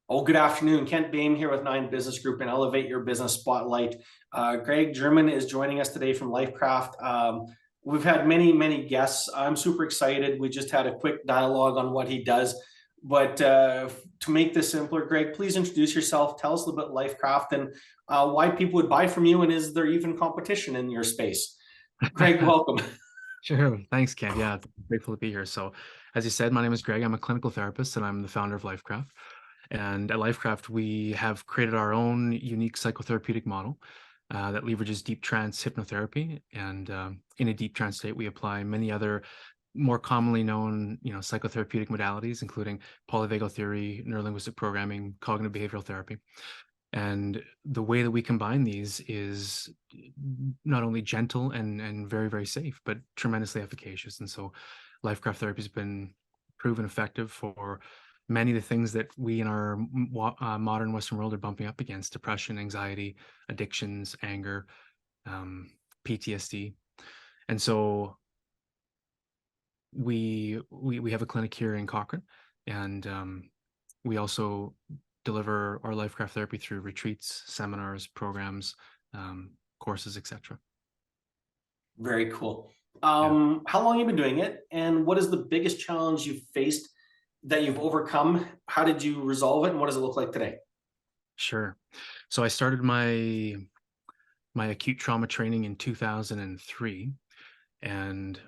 Oh, good afternoon. Kent Boehm here with Nine Business Group and Elevate Your Business Spotlight. Greg German is joining us today from Lifecraft. We've had many guests. I'm super excited. We just had a quick dialogue on what he does. But to make this simpler, Greg, please introduce yourself. Tell us a little bit Lifecraft and why people would buy from you, and is there even competition in your space? Greg, welcome. Sure. Thanks, Ken. Yeah, grateful to be here. So, as you said, my name is Greg. I'm a clinical therapist and I'm the founder of Lifecraft. And at Lifecraft, we have created our own unique psychotherapeutic model that leverages deep trance hypnotherapy. And in a deep trance state, we apply many other more commonly known, psychotherapeutic modalities, including polyvagal theory, neurolinguistic programming, cognitive behavioral therapy. And the way that we combine these is not only gentle and very safe, but tremendously efficacious. And so Lifecraft therapy has been proven effective for many of the things that we in our modern Western world are bumping up against: depression, anxiety, addictions, anger, PTSD. And so we have a clinic here in Cochrane, and we also deliver our Lifecraft therapy through retreats, seminars, programs, courses, etc. Very cool. Yeah, How long have you been doing it, and what is the biggest challenge you've faced that you've overcome? How did you resolve it, and what does it look like today? sure. So I started my acute trauma training in 2003, and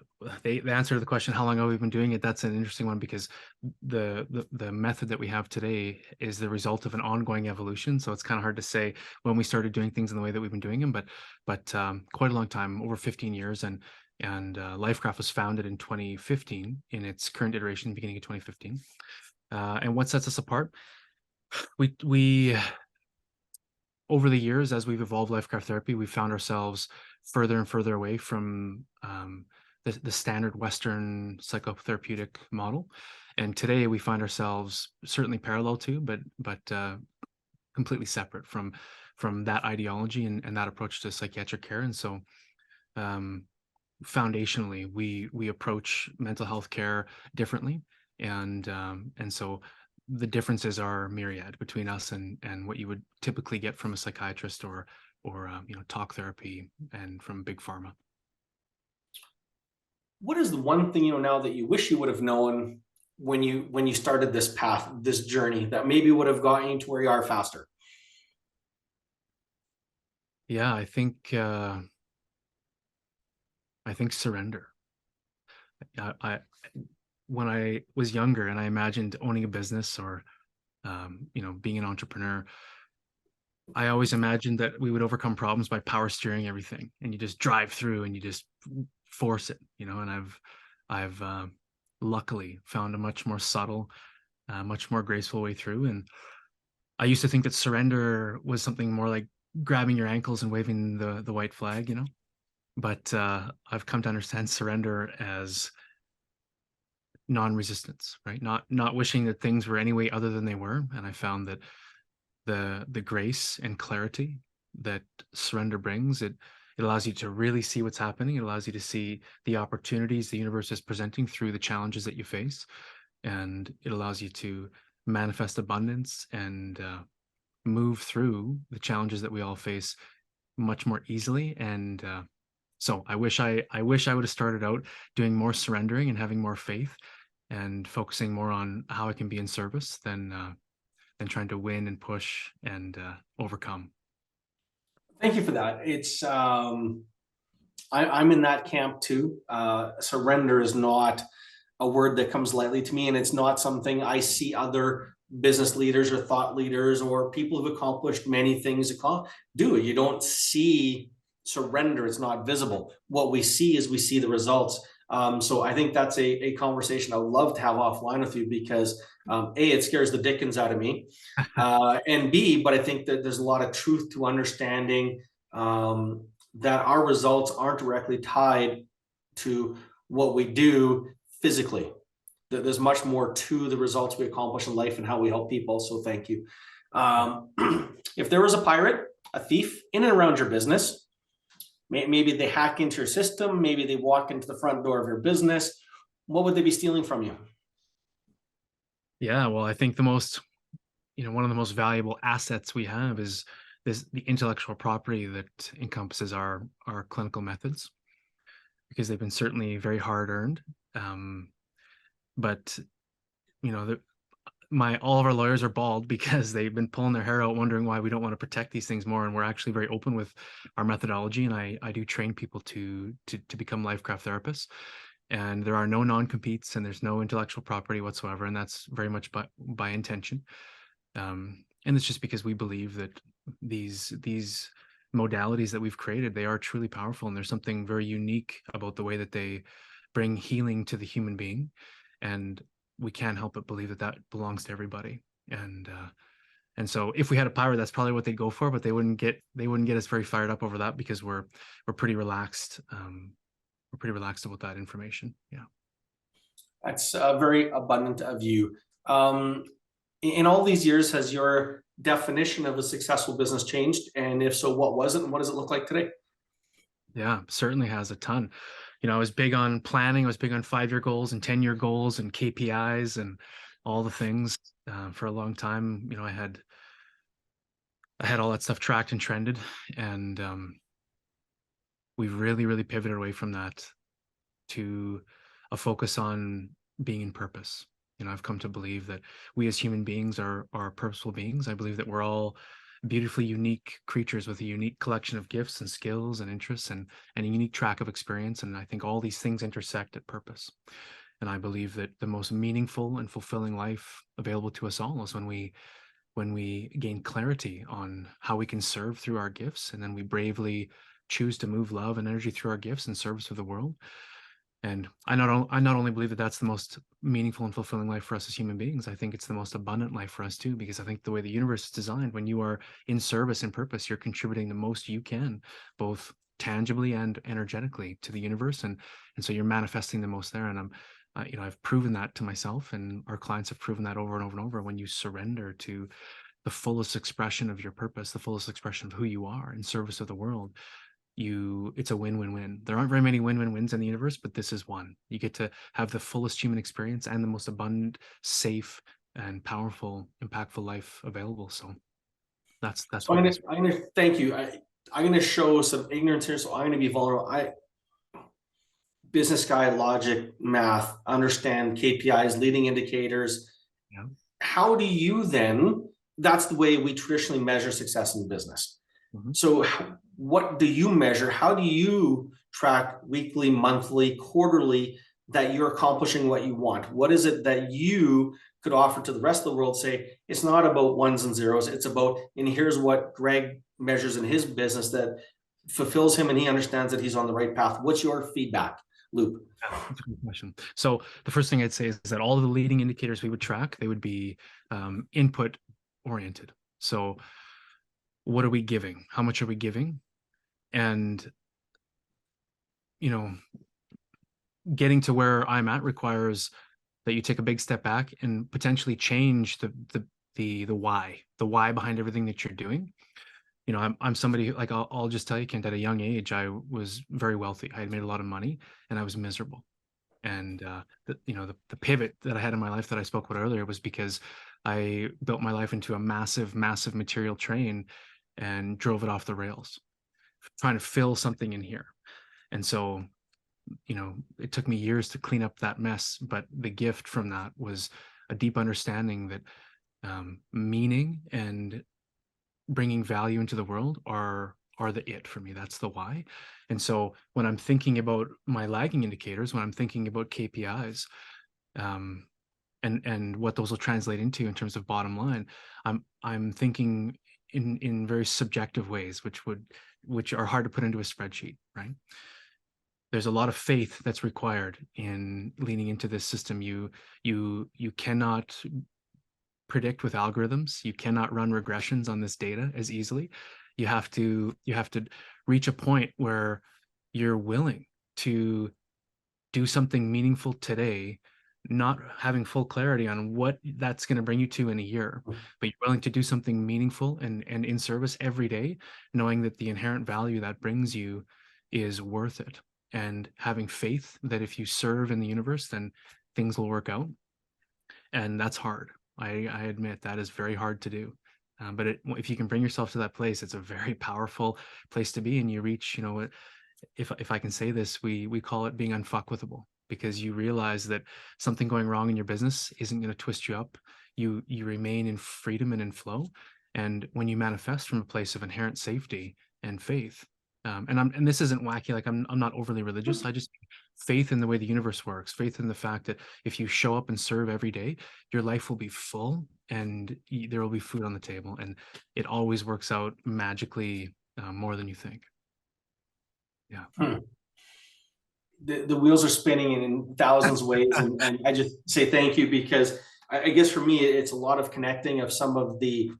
the answer to the question, how long have we been doing it, that's an interesting one, because the method that we have today is the result of an ongoing evolution. So it's kind of hard to say when we started doing things in the way that we've been doing them, but quite a long time, over 15 years. And Lifecraft was founded in 2015 in its current iteration, beginning of 2015. And what sets us apart? We over the years, as we've evolved Lifecraft therapy, we found ourselves further and further away from the standard Western psychotherapeutic model. And today we find ourselves certainly parallel to, but completely separate from that ideology and that approach to psychiatric care. And so um, foundationally, we approach mental health care differently. And so the differences are myriad between us and what you would typically get from a psychiatrist or talk therapy and from big pharma. What is the one thing you know now that you wish you would have known when you started this path, this journey, that maybe would have gotten you to where you are faster? Yeah, I think surrender. I when I was younger and I imagined owning a business or being an entrepreneur, I always imagined that we would overcome problems by power steering everything, and you just drive through and you just force it, And I've luckily found a much more subtle, much more graceful way through. And I used to think that surrender was something more like grabbing your ankles and waving the white flag. But I've come to understand surrender as non-resistance, right? Not wishing that things were any way other than they were. And I found that the grace and clarity that surrender brings, it allows you to really see what's happening. It allows you to see the opportunities the universe is presenting through the challenges that you face, and it allows you to manifest abundance and move through the challenges that we all face much more easily. And so I wish I would have started out doing more surrendering and having more faith and focusing more on how I can be in service than trying to win and push and overcome. Thank you for that. I'm in that camp too. Surrender is not a word that comes lightly to me, and it's not something I see other business leaders or thought leaders or people who've accomplished many things do. You don't see surrender; it's not visible. What we see is we see the results. So I think that's a conversation I would love to have offline with you, because A, it scares the dickens out of me, and B, but I think that there's a lot of truth to understanding that our results aren't directly tied to what we do physically. There's much more to the results we accomplish in life and how we help people. So thank you. Um, if there was a pirate, a thief in and around your business, maybe they hack into your system, maybe they walk into the front door of your business, what would they be stealing from you? Yeah, well, I think the most one of the most valuable assets we have is the intellectual property that encompasses our clinical methods, because they've been certainly very hard earned. Um, but the my all of our lawyers are bald because they've been pulling their hair out wondering why we don't want to protect these things more, and we're actually very open with our methodology. And I do train people to become lifecraft therapists, and there are no non-competes and there's no intellectual property whatsoever, and that's very much by intention. And it's just because we believe that these modalities that we've created, they are truly powerful, and there's something very unique about the way that they bring healing to the human being. And we can't help but believe that that belongs to everybody. And so if we had a power, that's probably what they'd go for, but they wouldn't get us very fired up over that, because we're pretty relaxed. We're pretty relaxed about that information. Yeah. That's very abundant of you. In all these years, has your definition of a successful business changed? And if so, what was it, and what does it look like today? Yeah, certainly has a ton. I was big on planning. I was big on 5-year goals and 10-year goals and KPIs and all the things. For a long time, I had all that stuff tracked and trended, and we've really, really pivoted away from that to a focus on being in purpose. I've come to believe that we as human beings are purposeful beings. I believe that we're all beautifully unique creatures with a unique collection of gifts and skills and interests, and a unique track of experience. And I think all these things intersect at purpose. And I believe that the most meaningful and fulfilling life available to us all is when we gain clarity on how we can serve through our gifts, and then we bravely choose to move love and energy through our gifts in service of the world. And I not only believe that that's the most meaningful and fulfilling life for us as human beings, I think it's the most abundant life for us too, because I think the way the universe is designed, when you are in service and purpose, you're contributing the most you can, both tangibly and energetically, to the universe. And so you're manifesting the most there. And I've proven that to myself, and our clients have proven that over and over and over. When you surrender to the fullest expression of your purpose, the fullest expression of who you are in service of the world, it's a win-win-win. There aren't very many win-win-wins in the universe, but this is one. You get to have the fullest human experience and the most abundant, safe, and powerful, impactful life available. So that's So what it is. I'm gonna thank you. I'm gonna show some ignorance here, so I'm gonna be vulnerable. Business guy, logic, math, understand KPIs, leading indicators. Yeah. How do you then? That's the way we traditionally measure success in business. Mhm. So, what do you measure? How do you track weekly, monthly, quarterly that you're accomplishing what you want? What is it that you could offer to the rest of the world? Say, it's not about ones and zeros. It's about, and here's what Greg measures in his business that fulfills him, and he understands that he's on the right path. What's your feedback loop? Yeah, that's a good question. So the first thing I'd say is that all of the leading indicators we would track, they would be input oriented. So what are we giving? How much are we giving? And you know, getting to where I'm at requires that you take a big step back and potentially change the why behind everything that you're doing. I'm somebody, like, I'll just tell you, Kent, at a young age, I was very wealthy. I had made a lot of money and I was miserable. And the pivot that I had in my life that I spoke about earlier was because I built my life into a massive, massive material train and drove it off the rails, trying to fill something in here. And so it took me years to clean up that mess, but the gift from that was a deep understanding that meaning and bringing value into the world are the it for me. That's the why. And so when I'm thinking about my lagging indicators, when I'm thinking about KPIs, and what those will translate into in terms of bottom line, I'm thinking in very subjective ways, which are hard to put into a spreadsheet, right? There's a lot of faith that's required in leaning into this system. You cannot predict with algorithms. You cannot run regressions on this data as easily. You have to reach a point where you're willing to do something meaningful today, not having full clarity on what that's going to bring you to in a year, but you're willing to do something meaningful and in service every day, knowing that the inherent value that brings you is worth it, and having faith that if you serve in the universe, then things will work out. And that's hard. I admit that is very hard to do. But if you can bring yourself to that place, it's a very powerful place to be. And you reach, if I can say this, we call it being unfuckwithable, because you realize that something going wrong in your business isn't going to twist you up. You remain in freedom and in flow. And when you manifest from a place of inherent safety and faith, and this isn't wacky, like I'm not overly religious. I just faith in the way the universe works, faith in the fact that if you show up and serve every day, your life will be full and there will be food on the table, and it always works out magically, more than you think. Yeah. Hmm. The wheels are spinning in thousands of ways, and I just say thank you, because I guess for me it's a lot of connecting of some of the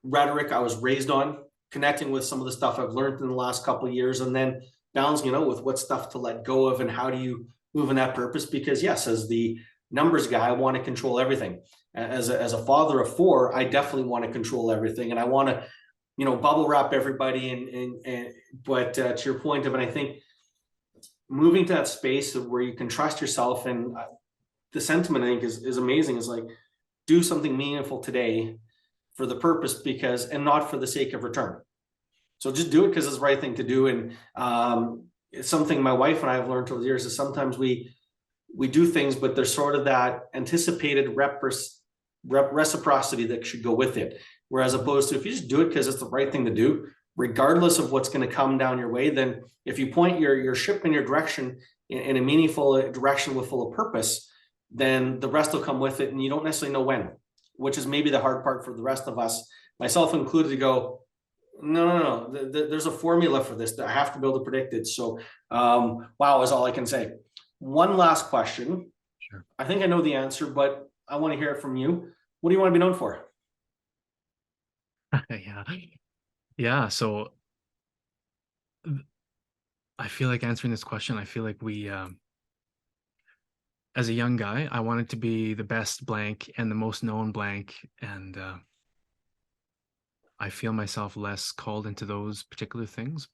rhetoric I was raised on, connecting with some of the stuff I've learned in the last couple of years, and then balancing, with what stuff to let go of and how do you move in that purpose. Because yes, as the numbers guy, I want to control everything. As a father of four, I definitely want to control everything, and I want to, bubble wrap everybody. But to your point of it, I think moving to that space of where you can trust yourself, and the sentiment I think is amazing. Is like, do something meaningful today for the purpose, because, and not for the sake of return. So just do it because it's the right thing to do. And it's something my wife and I have learned over the years, is sometimes we do things, but there's sort of that anticipated reciprocity that should go with it. Whereas opposed to, if you just do it because it's the right thing to do, regardless of what's going to come down your way, then if you point your ship in your direction in a meaningful direction with full of purpose, then the rest will come with it, and you don't necessarily know when, which is maybe the hard part for the rest of us, myself included, to go, no. There's a formula for this that I have to be able to predict it. So, wow, is all I can say. One last question. Sure. I think I know the answer, but I want to hear it from you. What do you want to be known for? Yeah. Yeah. So I feel like answering this question, I feel like as a young guy, I wanted to be the best blank and the most known blank. And I feel myself less called into those particular things,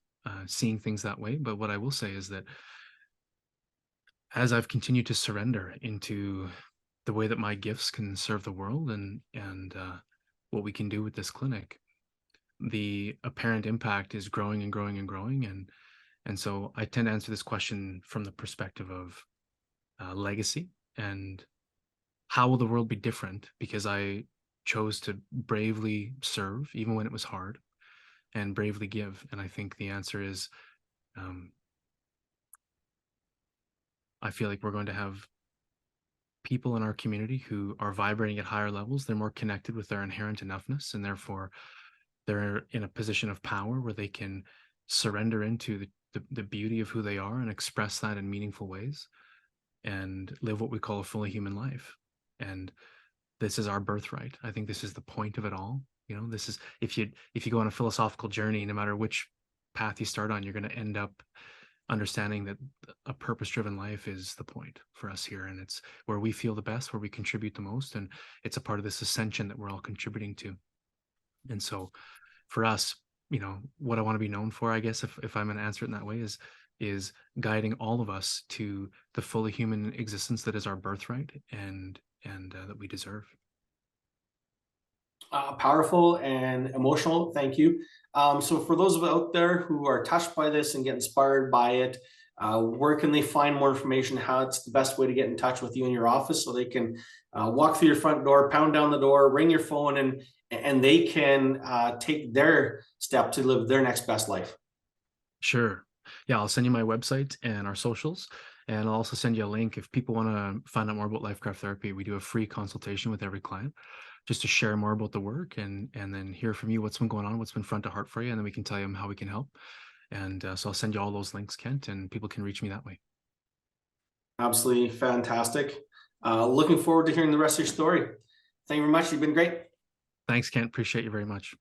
seeing things that way. But what I will say is that as I've continued to surrender into the way that my gifts can serve the world, and what we can do with this clinic, the apparent impact is growing and growing and growing. And so I tend to answer this question from the perspective of legacy, and how will the world be different because I chose to bravely serve even when it was hard, and bravely give. And I think the answer is, I feel like we're going to have people in our community who are vibrating at higher levels. They're more connected with their inherent enoughness, and therefore they're in a position of power where they can surrender into the beauty of who they are and express that in meaningful ways, and live what we call a fully human life. And this is our birthright. I think this is the point of it all. This is, if you go on a philosophical journey, no matter which path you start on, you're going to end up understanding that a purpose-driven life is the point for us here, and it's where we feel the best, where we contribute the most, and it's a part of this ascension that we're all contributing to. And so for us, what I want to be known for, I guess, if I'm going to answer it in that way, is guiding all of us to the fully human existence that is our birthright, and that we deserve. Powerful and emotional. Thank you. So for those out there who are touched by this and get inspired by it, where can they find more information? How it's the best way to get in touch with you in your office, so they can walk through your front door, pound down the door, ring your phone, and they can take their step to live their next best life? Sure. Yeah, I'll send you my website and our socials, and I'll also send you a link if people want to find out more about LifeCraft Therapy. We do a free consultation with every client, just to share more about the work, and then hear from you what's been going on, what's been front to heart for you, and then we can tell you how we can help. And so I'll send you all those links, Kent, and people can reach me that way. Absolutely fantastic. Looking forward to hearing the rest of your story. Thank you very much. You've been great. Thanks, Kent. Appreciate you very much.